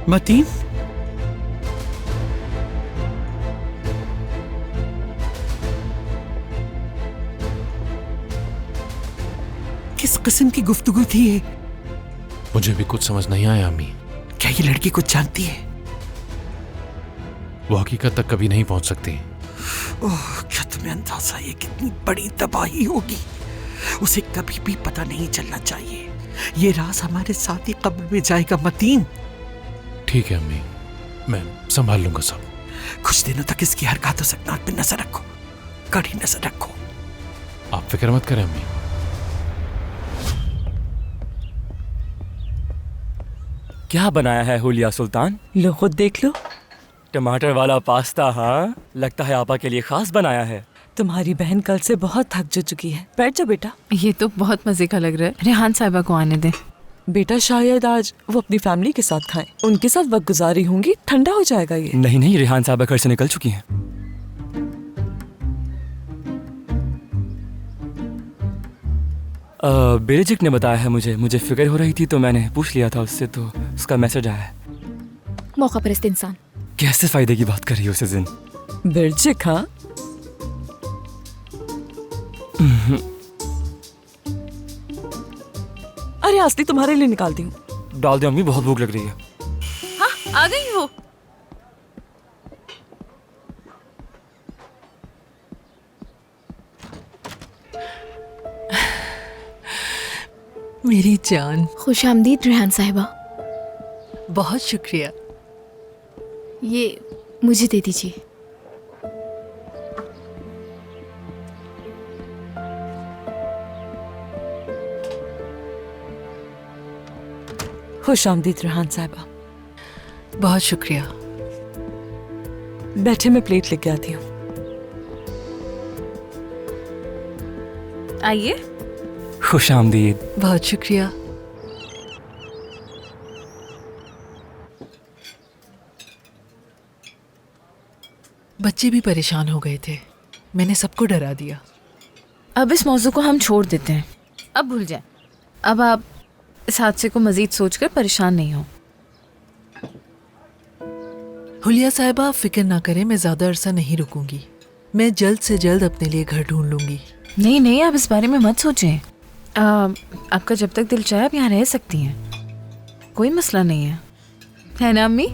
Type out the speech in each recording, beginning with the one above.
मतीन, किस किस्म की गुफ्तगू थी ये? मुझे भी कुछ समझ नहीं आया अम्मी। क्या ये लड़की कुछ जानती है? वो हकीकत तक कभी नहीं पहुंच सकती। ओह, क्या तुम्हें अंदाजा है कितनी बड़ी तबाही होगी? उसे कभी भी पता नहीं चलना चाहिए। ये राज हमारे साथ ही कब्र में जाएगा मतीन। ठीक है अम्मी, मैं संभाल लूंगा सब। कुछ दिनों तक इसकी हरकतों सकनात पे नजर रखो, कड़ी नजर रखो। आप फिक्र मत करें अम्मी। क्या बनाया है हुलिया सुल्तान? लो खुद देख लो। टमाटर वाला पास्ता। हाँ, लगता है आपा के लिए खास बनाया है। तुम्हारी बहन कल से बहुत थक जो चुकी है। बैठ जाओ बेटा। ये तो बहुत मजे का लग रहा है। रेहान साहिबा को आने दें। बेटा शायद आज वो अपनी फैमिली के साथ खाएं। उनके साथ वक्त गुजारी होंगी, ठंडा हो जाएगा ये। नहीं नहीं, रेहान साहिबा घर से निकल चुकी हैं। बेरिजिक ने बताया है मुझे फिक्र हो रही थी तो मैंने पूछ लिया था उससे, तो उसका मैसेज आया है। मौका परस्त इंसान। कैसे फायदे की बात कर रही हो सिजिन? बिरजिक? हाँ, अरे आस्ती तुम्हारे लिए निकालती हूँ। डाल दे अम्मी, बहुत भूख लग रही है। हाँ, आ गई वो। मेरी जान, खुश आमदीद रेहान साहिबा। बहुत शुक्रिया। ये मुझे दे दीजिए। खुश आमदीद रेहान साहिबा। बहुत शुक्रिया। बैठे, मैं प्लेट लेके आती हूँ। आइए। खुश आमदीद। बहुत शुक्रिया। बच्चे भी परेशान हो गए थे, मैंने सबको डरा दिया। अब इस मौजू को हम छोड़ देते हैं, अब भूल जाएं। अब आप इस हादसे को मजीद सोचकर परेशान नहीं हो। हुलिया साहिबा, फिक्र ना करें, मैं ज्यादा अरसा नहीं रुकूंगी। मैं जल्द से जल्द अपने लिए घर ढूंढ लूंगी। नहीं नहीं, आप इस बारे में मत सोचें। आपका जब तक दिल चाहे आप यहाँ रह सकती हैं, कोई मसला नहीं है ना अम्मी?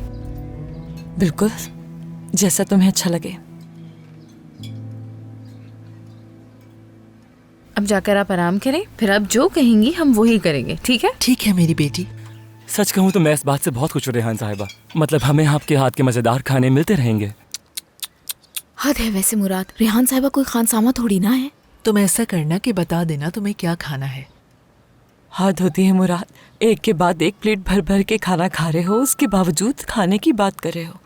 बिल्कुल, जैसा तुम्हें अच्छा लगे। अब जाकर आप आराम करें, फिर आप जो कहेंगी हम वही करेंगे, ठीक है? ठीक है मेरी बेटी। सच कहूँ तो मैं इस बात से बहुत खुश हूँ रेहान साहिबा। मतलब हमें आपके हाथ के मजेदार खाने मिलते रहेंगे। हद है वैसे मुराद, रेहान साहिबा कोई खानसामा थोड़ी ना है। तुम ऐसा करना कि बता देना तुम्हें क्या खाना है। हद होती है मुराद, एक के बाद एक प्लेट भर भर के खाना खा रहे हो, उसके बावजूद खाने की बात कर रहे हो।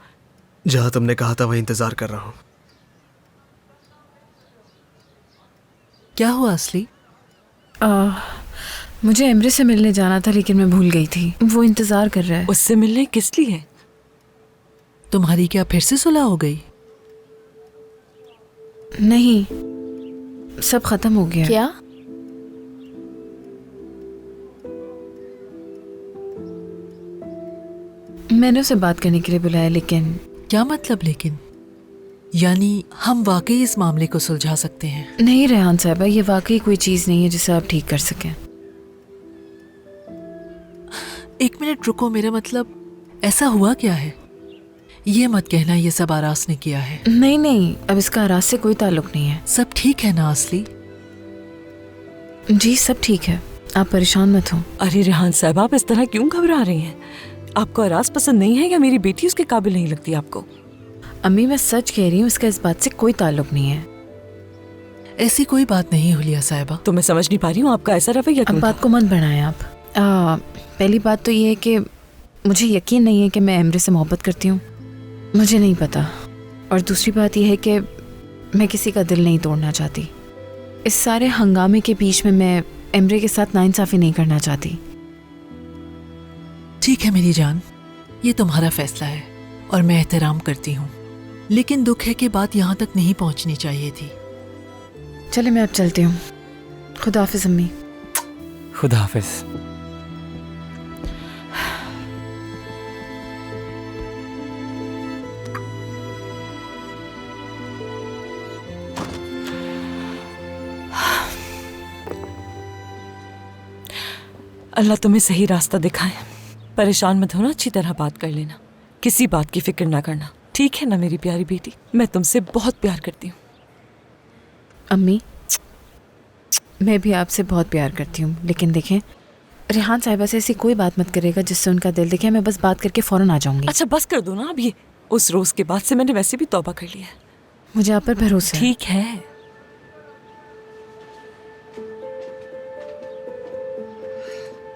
जहाँ तुमने कहा था वहीं इंतजार कर रहा हूँ। क्या हुआ असली? मुझे एमरे से मिलने जाना था लेकिन मैं भूल गई थी। वो इंतजार कर रहा है। उससे मिलने किस लिए? तुम्हारी क्या फिर से सुलह हो गई? नहीं, सब खत्म हो गया। क्या? मैंने उसे बात करने के लिए बुलाया, लेकिन क्या मतलब लेकिन? यानी हम वाकई इस मामले को सुलझा सकते हैं? नहीं रेहान साहिबा, ये वाकई कोई चीज़ नहीं है जिसे आप ठीक कर सकें। एक मिनट रुको, मेरा मतलब ऐसा हुआ क्या है? ये मत कहना ये सब आरास ने किया है। नहीं नहीं, अब इसका आरास से कोई ताल्लुक नहीं है। सब ठीक है ना असली? जी सब ठीक है, आप परेशान मत हो। अरे रेहान साहब, आप इस तरह क्यों घबरा रही हैं? आपको आरास पसंद नहीं है या मेरी बेटी उसके काबिल नहीं लगती आपको? अम्मी मैं सच कह रही हूँ, इसका इस बात से कोई ताल्लुक नहीं है। ऐसी कोई बात नहीं हुलिया साहिबा। तो मैं समझ नहीं पा रही हूँ आपका ऐसा रवैया क्यों? अब बात को मत बढ़ाएं आप। पहली बात तो ये है कि मुझे यकीन नहीं है कि मैं एमरे से मोहब्बत करती हूँ, मुझे नहीं पता। और दूसरी बात यह है कि मैं किसी का दिल नहीं तोड़ना चाहती। इस सारे हंगामे के बीच में मैं एमरे के साथ नाइंसाफ़ी नहीं करना चाहती। ठीक है मेरी जान, ये तुम्हारा फैसला है और मैं एहतराम करती हूँ, लेकिन दुख है कि बात यहाँ तक नहीं पहुँचनी चाहिए थी। चले मैं अब चलती हूँ। खुदा हाफिज़ अम्मी। खुदा हाफिज़। अल्लाह तुम्हें सही रास्ता दिखाए। परेशान मत होना, अच्छी तरह बात कर लेना, किसी बात की फिक्र ना करना, ठीक है ना मेरी प्यारी बेटी? मैं तुमसे बहुत प्यार करती हूँ। अम्मी, मैं भी आपसे बहुत प्यार करती हूँ, लेकिन देखें रेहान साहिबा से ऐसी कोई बात मत करेगा जिससे उनका दिल दिखे। मैं बस बात करके फ़ौरन आ जाऊंगी। अच्छा बस कर दो ना अब ये। उस रोज के बाद से मैंने वैसे भी तौबा कर लिया है। मुझे आप पर भरोसा है। ठीक है,